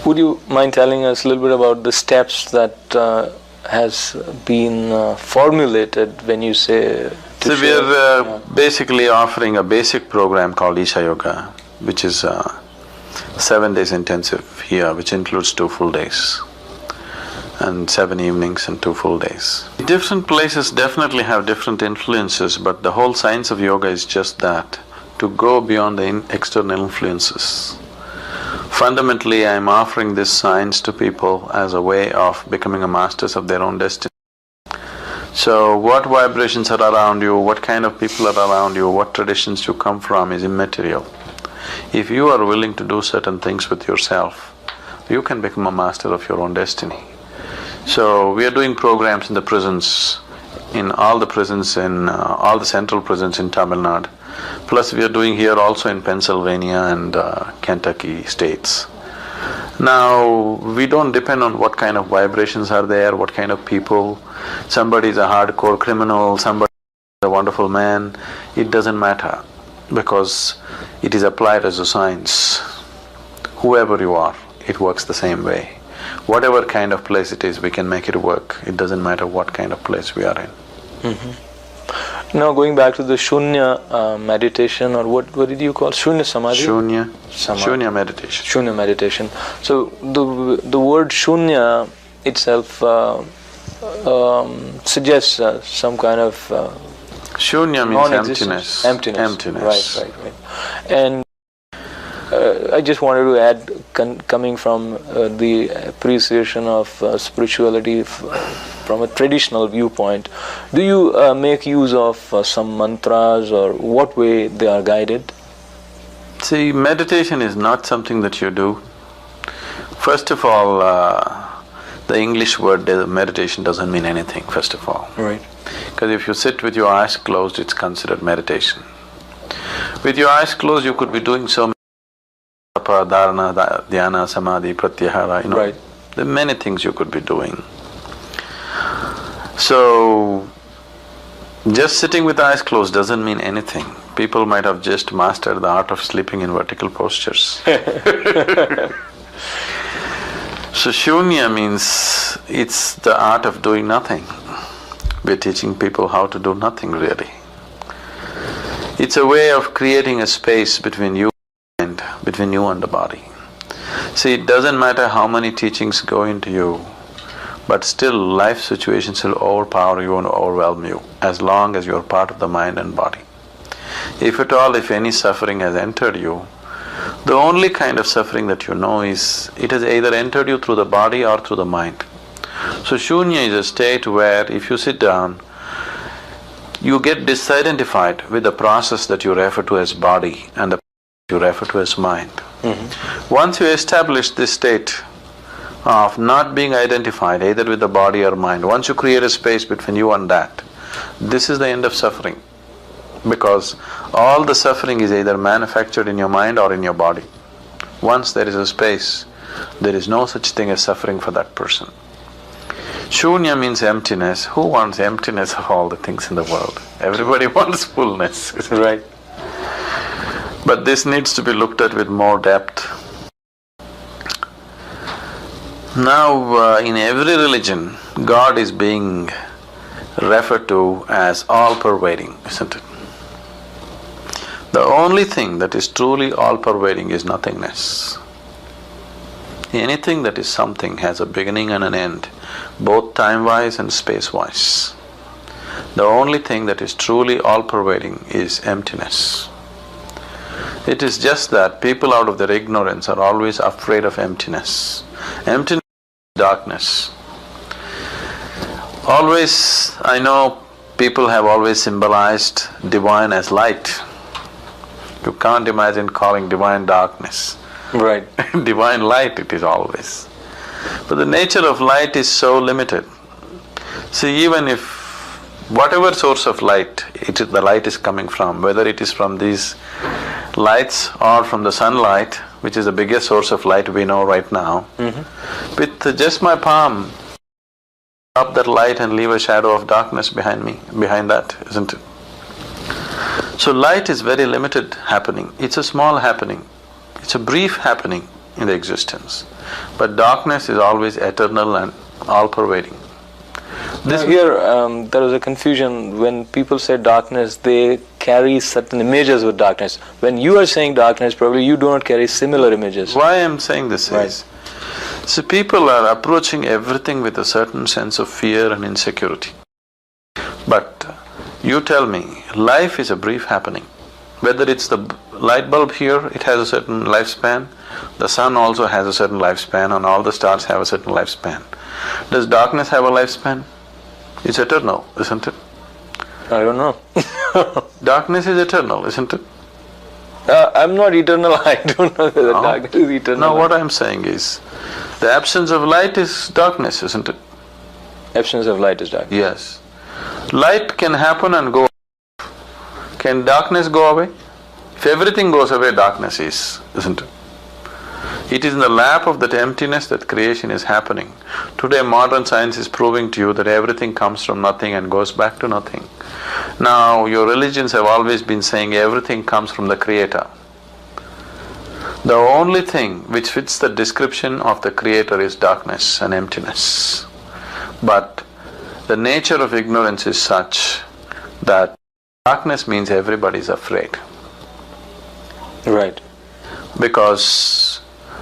Would you mind telling us a little bit about the steps that has been formulated when you say… So we are basically offering a basic program called Isha Yoga, which is 7 days intensive here, which includes 2 full days and 7 evenings and 2 full days. Different places definitely have different influences, but the whole science of yoga is just that, to go beyond the external influences. Fundamentally, I am offering this science to people as a way of becoming a masters of their own destiny. So what vibrations are around you, what kind of people are around you, what traditions you come from is immaterial. If you are willing to do certain things with yourself, you can become a master of your own destiny. So we are doing programs in the prisons, in all the prisons, in all the central prisons in Tamil Nadu. Plus we are doing here also in Pennsylvania and Kentucky states. Now, we don't depend on what kind of vibrations are there, what kind of people. Somebody is a hardcore criminal, somebody is a wonderful man. It doesn't matter, because it is applied as a science. Whoever you are, it works the same way. Whatever kind of place it is, we can make it work. It doesn't matter what kind of place we are in. Now going back to the Sunya meditation, or what did you call Sunya Samadhi? Sunya meditation. Sunya meditation. So the word Sunya itself suggests some kind of Shunya means emptiness. Emptiness. Right. And I just wanted to add, coming from the appreciation of spirituality from a traditional viewpoint, do you make use of some mantras, or what way they are guided? See, meditation is not something that you do. First of all, the English word meditation doesn't mean anything, first of all. Right. Because if you sit with your eyes closed, it's considered meditation. With your eyes closed, you could be doing so many dharana, dhyana, samadhi, pratyahara, Right. There are many things you could be doing. So, just sitting with eyes closed doesn't mean anything. People might have just mastered the art of sleeping in vertical postures. So Shunya means it's the art of doing nothing. We're teaching people how to do nothing really. It's a way of creating a space between you and the body. See, it doesn't matter how many teachings go into you, but still life situations will overpower you and overwhelm you as long as you're part of the mind and body. If at all, if any suffering has entered you, the only kind of suffering that you know is, it has either entered you through the body or through the mind. So Shunya is a state where if you sit down, you get disidentified with the process that you refer to as body and the you refer to as mind. Once you establish this state of not being identified either with the body or mind, once you create a space between you and that, this is the end of suffering. Because all the suffering is either manufactured in your mind or in your body. Once there is a space, there is no such thing as suffering for that person. Shunya means emptiness. Who wants emptiness of all the things in the world? Everybody wants fullness, right? But this needs to be looked at with more depth. Now, in every religion, God is being referred to as all-pervading, isn't it? The only thing that is truly all-pervading is nothingness. Anything that is something has a beginning and an end, both time-wise and space-wise. The only thing that is truly all-pervading is emptiness. It is just that people out of their ignorance are always afraid of emptiness. Emptiness is darkness. Always, I know people have always symbolized divine as light. You can't imagine calling divine darkness. Right. Divine light it is always. But the nature of light is so limited. See, even if whatever source of light the light is coming from, whether it is from these lights or from the sunlight, which is the biggest source of light we know right now, with just my palm, drop that light and leave a shadow of darkness behind me, behind that, isn't it? So light is very limited happening. It's a small happening. It's a brief happening. in the existence. But darkness is always eternal and all-pervading. Now here, there is a confusion. When people say darkness, they carry certain images with darkness. When you are saying darkness, probably you do not carry similar images. Why I am saying this is, so people are approaching everything with a certain sense of fear and insecurity. But you tell me, life is a brief happening. Whether it's the light bulb here, it has a certain lifespan, the sun also has a certain lifespan, and all the stars have a certain lifespan. Does darkness have a lifespan? It's eternal, isn't it? I don't know. Darkness is eternal, isn't it? I'm not eternal. I don't know whether darkness is eternal. No, what I'm saying is, the absence of light is darkness, isn't it? Absence of light is darkness. Yes. Light can happen and go. Can darkness go away? If everything goes away, darkness is, isn't it? It is in the lap of that emptiness that creation is happening. Today modern science is proving to you that everything comes from nothing and goes back to nothing. Now your religions have always been saying everything comes from the Creator. The only thing which fits the description of the Creator is darkness and emptiness. But the nature of ignorance is such that darkness means everybody is afraid. Right. Because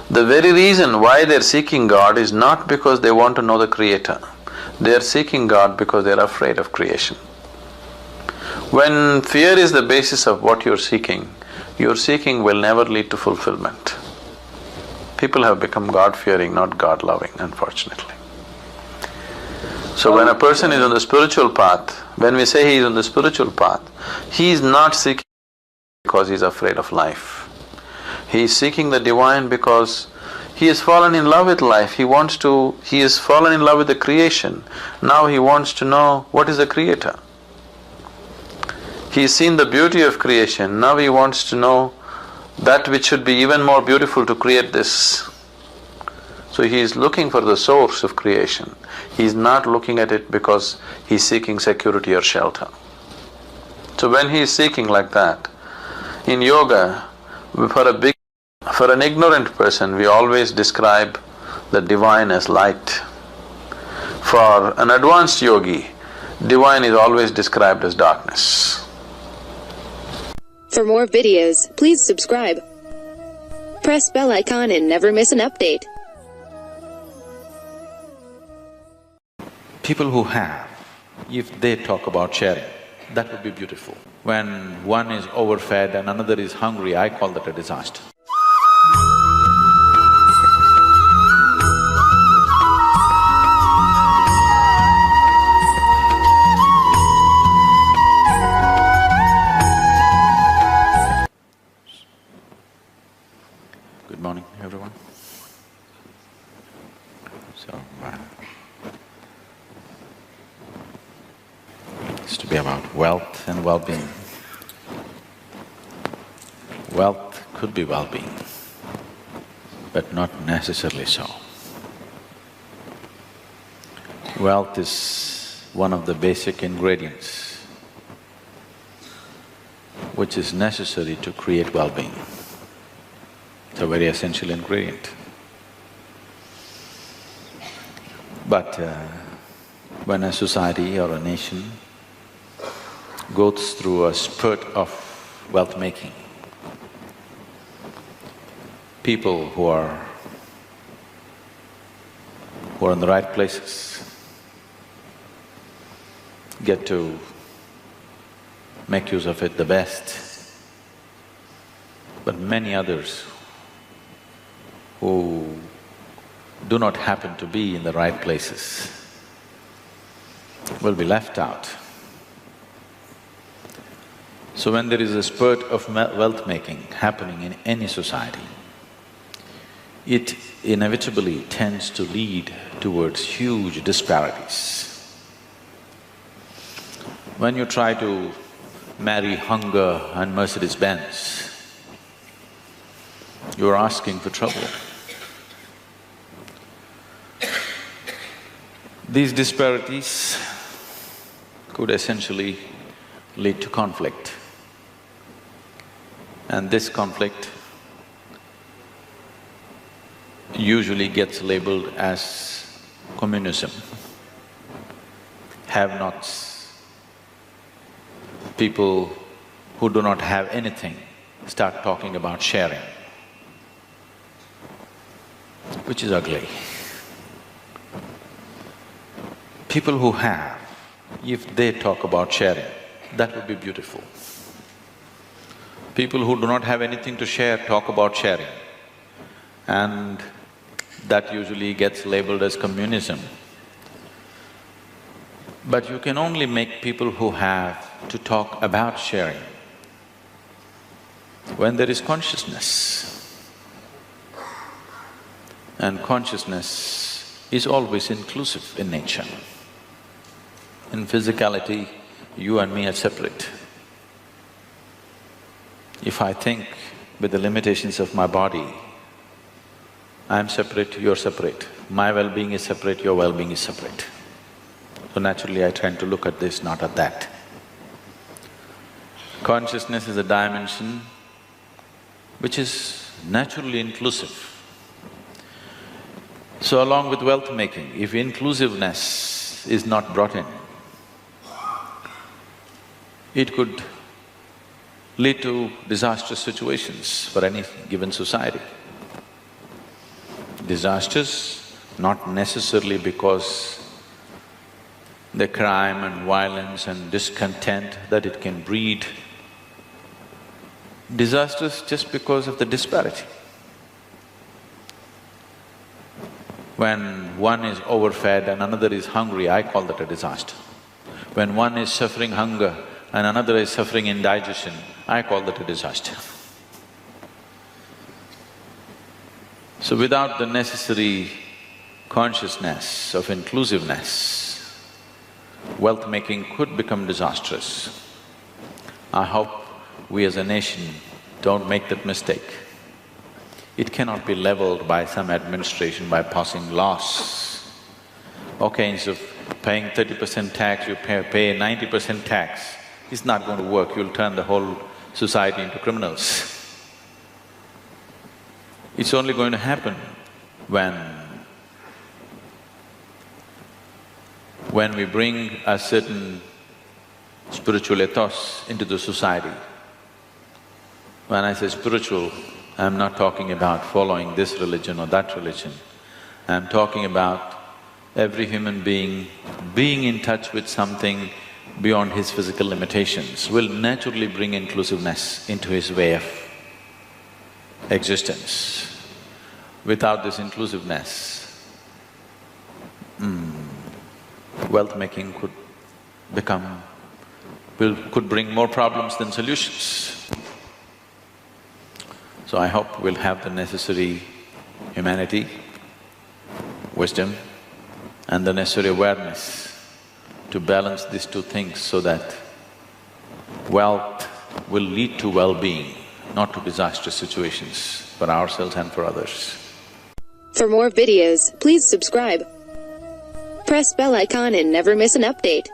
the very reason why they're seeking God is not because they want to know the Creator. They're seeking God because they're afraid of creation. When fear is the basis of what your seeking will never lead to fulfillment. People have become God-fearing, not God-loving, unfortunately. So when a person is on the spiritual path, when we say he is on the spiritual path, he is not seeking because he is afraid of life. He is seeking the divine because he has fallen in love with life. He has fallen in love with the creation. Now he wants to know what is the Creator. He has seen the beauty of creation. Now he wants to know that which should be even more beautiful to create this. So he is looking for the source of creation. He is not looking at it because he is seeking security or shelter. So when he is seeking like that, in yoga, for an ignorant person, we always describe the divine as light. For an advanced yogi, divine is always described as darkness. For more videos, please subscribe. Press bell icon and never miss an update. People who have, if they talk about sharing, that would be beautiful. When one is overfed and another is hungry, I call that a disaster. Good morning, everyone. It's to be about wealth and well-being. Wealth could be well-being, but not necessarily so. Wealth is one of the basic ingredients which is necessary to create well-being. It's a very essential ingredient. But when a society or a nation goes through a spurt of wealth-making, people who are in the right places get to make use of it the best. But many others who do not happen to be in the right places will be left out. So when there is a spurt of wealth-making happening in any society, it inevitably tends to lead towards huge disparities. When you try to marry hunger and Mercedes-Benz, you are asking for trouble. These disparities could essentially lead to conflict. And this conflict usually gets labeled as communism, have-nots. People who do not have anything start talking about sharing, which is ugly. People who have, if they talk about sharing, that would be beautiful. People who do not have anything to share talk about sharing, and that usually gets labeled as communism. But you can only make people who have to talk about sharing when there is consciousness. And consciousness is always inclusive in nature. In physicality, you and me are separate. If I think with the limitations of my body, I'm separate, you're separate. My well-being is separate, your well-being is separate. So naturally I tend to look at this, not at that. Consciousness is a dimension which is naturally inclusive. So along with wealth making, if inclusiveness is not brought in, it could lead to disastrous situations for any given society. Disastrous not necessarily because the crime and violence and discontent that it can breed, disastrous just because of the disparity. When one is overfed and another is hungry, I call that a disaster. When one is suffering hunger and another is suffering indigestion, I call that a disaster. So without the necessary consciousness of inclusiveness, wealth making could become disastrous. I hope we as a nation don't make that mistake. It cannot be leveled by some administration by passing laws. Okay, instead of paying 30% tax, you pay 90% tax. It's not going to work, you'll turn the whole society into criminals. It's only going to happen when we bring a certain spiritual ethos into the society. When I say spiritual, I'm not talking about following this religion or that religion. I'm talking about every human being in touch with something beyond his physical limitations will naturally bring inclusiveness into his way of existence. Without this inclusiveness, wealth making could bring more problems than solutions. So I hope we'll have the necessary humanity, wisdom and the necessary awareness to balance these two things so that wealth will lead to well-being, not to disastrous situations for ourselves and for others. For more videos, please subscribe. Press bell icon and never miss an update.